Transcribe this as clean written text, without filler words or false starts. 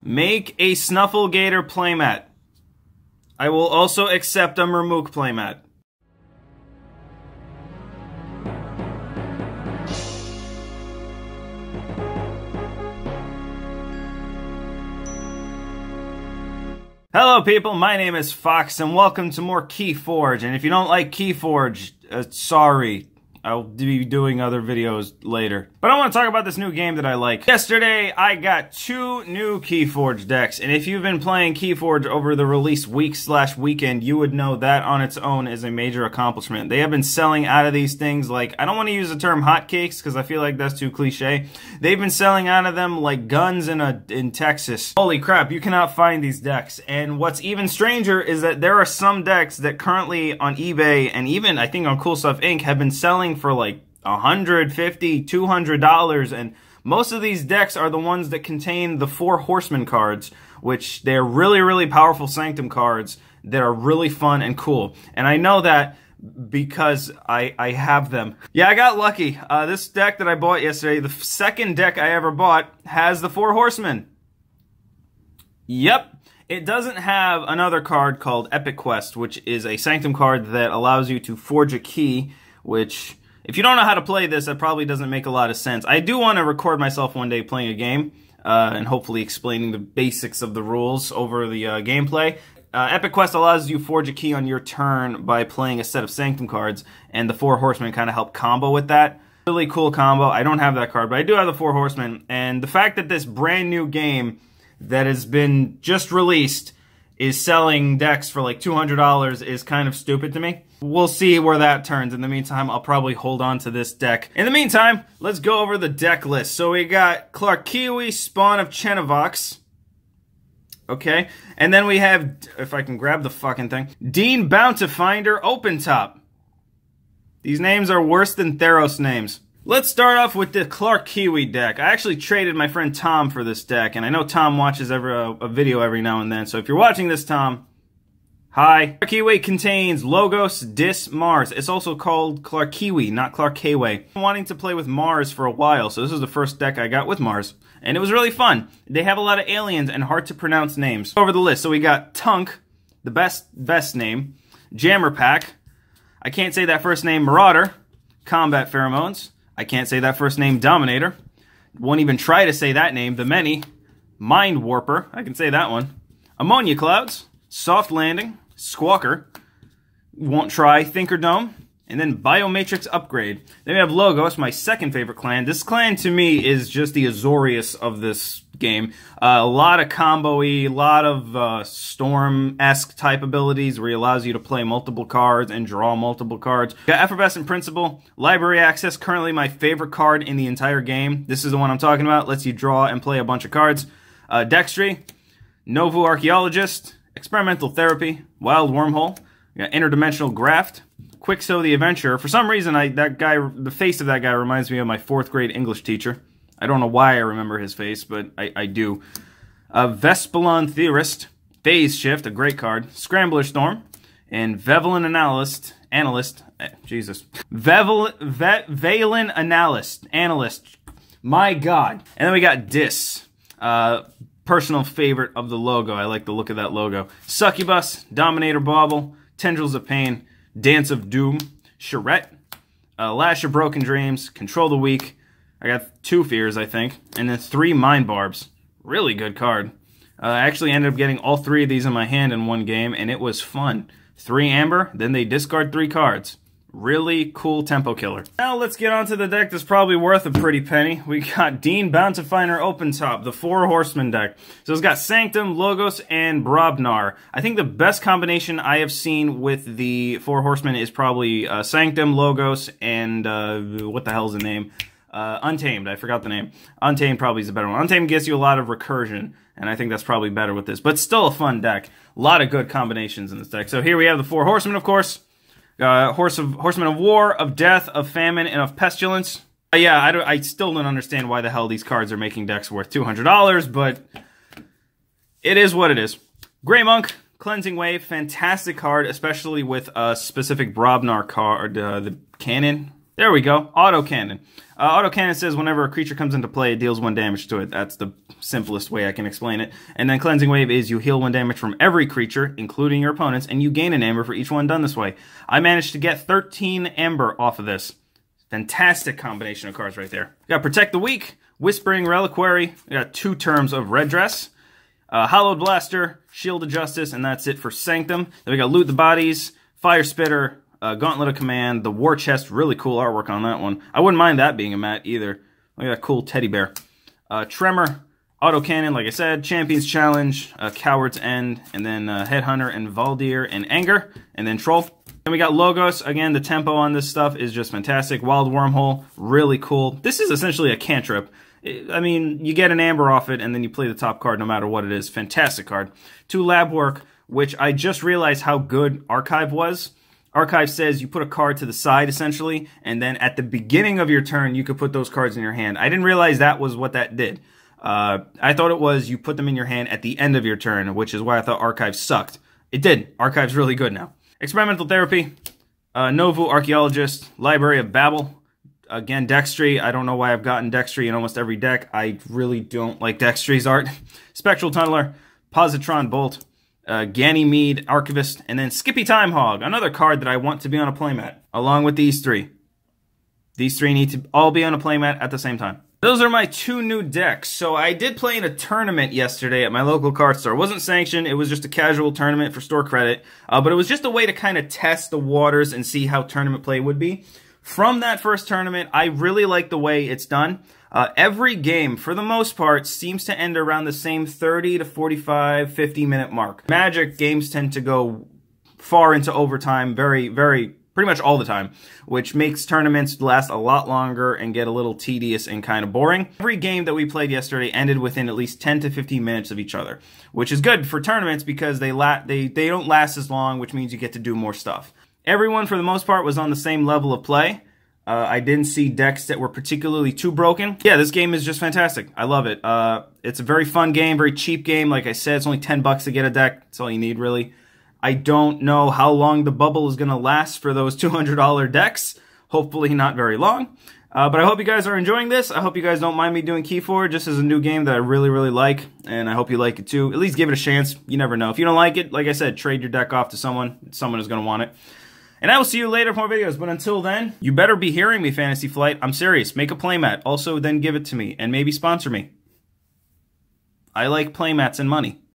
Make a Snufflegator playmat. I will also accept a Mermook playmat. Hello people, my name is Fox and welcome to more Keyforge. And if you don't like Keyforge, sorry. I'll be doing other videos later. But I want to talk about this new game that I like. Yesterday, I got 2 new Keyforge decks, and if you've been playing Keyforge over the release week/weekend, you would know that on its own is a major accomplishment. They have been selling out of these things like, I don't want to use the term hotcakes because I feel like that's too cliche. They've been selling out of them like guns in Texas. Holy crap, you cannot find these decks. And what's even stranger is that there are some decks that currently on eBay and even I think on Cool Stuff Inc. have been selling for like $150, $200, and most of these decks are the ones that contain the Four Horsemen cards, which they're really powerful Sanctum cards that are really fun and cool. And I know that because I have them. Yeah, I got lucky. This deck that I bought yesterday, the second deck I ever bought, has the Four Horsemen. Yep. It doesn't have another card called Epic Quest, which is a Sanctum card that allows you to forge a key, which, if you don't know how to play this, that probably doesn't make a lot of sense. I do want to record myself one day playing a game, and hopefully explaining the basics of the rules over the gameplay. Epic Quest allows you to forge a key on your turn by playing a set of Sanctum cards, and the Four Horsemen kind of help combo with that. Really cool combo. I don't have that card, but I do have the Four Horsemen, and the fact that this brand new game that has been just released is selling decks for like $200 is kind of stupid to me. We'll see where that turns. In the meantime, I'll probably hold on to this deck. In the meantime, let's go over the deck list. So we got Clarkiwi, Spawn of Chenovox. Okay. And then we have, if I can grab the fucking thing, Dean Bountifinder, Open Top. These names are worse than Theros names. Let's start off with the Clarkiwi deck. I actually traded my friend Tom for this deck, and I know Tom watches a video every now and then, so if you're watching this, Tom, hi. Clarkiwi contains Logos, Dis, Mars. It's also called Clarkiwi, not Clarkiwi. I've been wanting to play with Mars for a while, so this is the first deck I got with Mars, and it was really fun. They have a lot of aliens and hard to pronounce names. Over the list, so we got Tunk, the best name, Jammer Pack, I can't say that first name, Marauder, Combat Pheromones, I can't say that first name, Dominator. Won't even try to say that name, The Many. Mind Warper, I can say that one. Ammonia Clouds, Soft Landing, Squawker. Won't try, Thinkerdome. And then Biomatrix Upgrade. Then we have Logos, my second favorite clan. This clan to me is just the Azorius of this game. A lot of combo-y, a lot of Storm-esque type abilities where he allows you to play multiple cards and draw multiple cards. Got Effervescent Principle, Library Access, currently my favorite card in the entire game. This is the one I'm talking about. Lets you draw and play a bunch of cards. Dextry, Novu Archaeologist, Experimental Therapy, Wild Wormhole. We got Interdimensional Graft, Quixo the Adventurer. For some reason, the face of that guy reminds me of my 4th grade English teacher. I don't know why I remember his face, but I do. Vespelon Theorist, Phase Shift, a great card. Scrambler Storm, and Vevelin Analyst. Valen Analyst. My God. And then we got Dis. Personal favorite of the logo. I like the look of that logo. Succubus, Dominator Bauble, Tendrils of Pain, Dance of Doom, Charette, Lash of Broken Dreams, Control the Weak. I got 2 Fears, I think, and then 3 Mind Barbs. Really good card. I actually ended up getting all 3 of these in my hand in one game, and it was fun. 3 Amber, then they discard 3 cards. Really cool tempo killer. Now let's get on to the deck that's probably worth a pretty penny. We got Dean Bountifinder Open Top, the Four Horsemen deck. So it's got Sanctum, Logos, and Brobnar. I think the best combination I have seen with the Four Horsemen is probably Sanctum, Logos, and what the hell's the name? Untamed, I forgot the name. Untamed probably is a better one. Untamed gives you a lot of recursion, and I think that's probably better with this. But still a fun deck. A lot of good combinations in this deck. So here we have the Four Horsemen, of course. Horsemen of War, of Death, of Famine, and of Pestilence. Yeah, I still don't understand why the hell these cards are making decks worth $200, but it is what it is. Grey Monk, Cleansing Wave, fantastic card, especially with a specific Brobnar card, the Cannon. There we go. Autocannon. Autocannon says whenever a creature comes into play, it deals 1 damage to it. That's the simplest way I can explain it. And then Cleansing Wave is you heal 1 damage from every creature, including your opponents, and you gain an amber for each one done this way. I managed to get 13 amber off of this. Fantastic combination of cards right there. We got Protect the Weak, Whispering Reliquary. We got 2 terms of Red Dress. Hallowed Blaster, Shield of Justice, and that's it for Sanctum. Then we got Loot the Bodies, Fire Spitter, Gauntlet of Command, the War Chest, really cool artwork on that one. I wouldn't mind that being a mat either. Look at that cool teddy bear. Tremor, Autocannon, like I said, Champion's Challenge, Coward's End, and then Headhunter and Valdir and Anger, and then Troll. Then we got Logos. Again, the tempo on this stuff is just fantastic. Wild Wormhole, really cool. This is essentially a cantrip. I mean, you get an amber off it, and then you play the top card no matter what it is. Fantastic card. 2 Lab Work, which I just realized how good Archive was. Archive says you put a card to the side, essentially, and then at the beginning of your turn, you could put those cards in your hand. I didn't realize that was what that did. I thought it was you put them in your hand at the end of your turn, which is why I thought Archive sucked. It did. Archive's really good now. Experimental Therapy, Novu Archaeologist, Library of Babel. Again, Dextry. I don't know why I've gotten Dextry in almost every deck. I really don't like Dextry's art. Spectral Tunneler, Positron Bolt, Ganymede, Archivist, and then Skippy Time Hog, another card that I want to be on a playmat, along with these 3. These 3 need to all be on a playmat at the same time. Those are my 2 new decks. So I did play in a tournament yesterday at my local card store. It wasn't sanctioned, it was just a casual tournament for store credit, but it was just a way to kind of test the waters and see how tournament play would be. From that first tournament, I really like the way it's done. Every game, for the most part, seems to end around the same 30 to 45, 50-minute mark. Magic games tend to go far into overtime, pretty much all the time, which makes tournaments last a lot longer and get a little tedious and kind of boring. Every game that we played yesterday ended within at least 10 to 15 minutes of each other, which is good for tournaments because they don't last as long, which means you get to do more stuff. Everyone, for the most part, was on the same level of play. I didn't see decks that were particularly too broken. Yeah, this game is just fantastic. I love it. It's a very fun game, very cheap game. Like I said, it's only 10 bucks to get a deck. That's all you need, really. I don't know how long the bubble is going to last for those $200 decks. Hopefully not very long. But I hope you guys are enjoying this. I hope you guys don't mind me doing Keyforge. This is a new game that I really, really like, and I hope you like it too. At least give it a chance. You never know. If you don't like it, like I said, trade your deck off to someone. Someone is going to want it. And I will see you later for more videos. But until then, you better be hearing me, Fantasy Flight. I'm serious. Make a playmat. Also, then give it to me, and maybe sponsor me. I like playmats and money.